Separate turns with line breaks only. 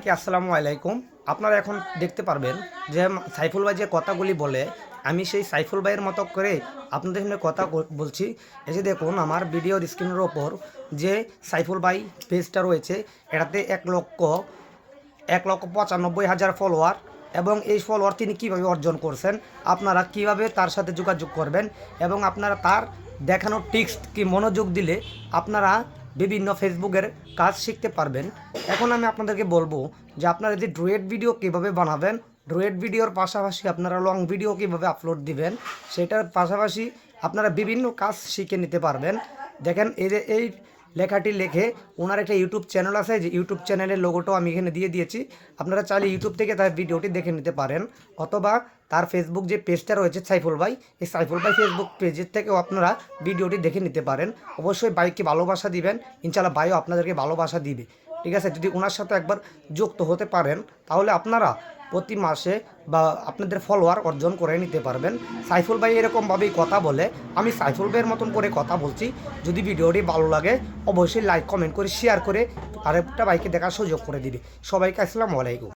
সবাইকে আসসালামু আলাইকুম। আপনারা এখন দেখতে পারবেন যে সাইফুল ভাই যে কথাগুলি বলে, আমি সেই সাইফুল ভাইয়ের মতো করে আপনাদের সামনে কথা বলছি। এই যে দেখুন আমার ভিডিওর স্ক্রিনের ওপর যে সাইফুল ভাই পেজটা রয়েছে, এটাতে 1,95,000 ফলোয়ার, এবং এই ফলোয়ার তিনি কীভাবে অর্জন করছেন, আপনারা কিভাবে তার সাথে যোগাযোগ করবেন, এবং আপনারা তার দেখানো টিক্স কি মনোযোগ দিলে আপনারা বিভিন্ন ফেসবুকের কাজ শিখতে পারবেন। এখন আমি আপনাদেরকে বলবো যে আপনারা যে ডুয়েট ভিডিও কীভাবে বানাবেন, ডুয়েট ভিডিওর পাশাপাশি আপনারা লং ভিডিও কীভাবে আপলোড দিবেন, সেটার পাশাপাশি আপনারা বিভিন্ন কাজ শিখে নিতে পারবেন। দেখেন এই যে এই লেখাটি লিখে ওনার একটা ইউটিউব চ্যানেল আছে, যে ইউটিউব চ্যানেলের লোগোটাও আমি এখানে দিয়ে দিয়েছি। আপনারা চাইলে ইউটিউব থেকে তার ভিডিওটি দেখে নিতে পারেন, অথবা তার ফেসবুক যে পেজটা রয়েছে সাইফুল ভাই, এই সাইফুল ভাই ফেসবুক পেজের থেকেও আপনারা ভিডিওটি দেখে নিতে পারেন। অবশ্যই বাইককে ভালোবাসা দিবেন, ইনশাআল্লাহ ভাইও আপনাদেরকে ভালোবাসা দিবে। ঠিক আছে, যদি ওনার সাথে একবার যুক্ত হতে পারেন তাহলে আপনারা প্রতি মাসে বা আপনাদের ফলোয়ার অর্জন করে নিতে পারবেন। সাইফুল ভাই এরকমভাবেই কথা বলে, আমি সাইফুল ভাইয়ের মতন করে কথা বলছি। যদি ভিডিওটি ভালো লাগে অবশ্যই লাইক কমেন্ট করে শেয়ার করে আরেকটা ভাইকে দেখার সুযোগ করে দিবে। সবাইকে আসসালামু আলাইকুম।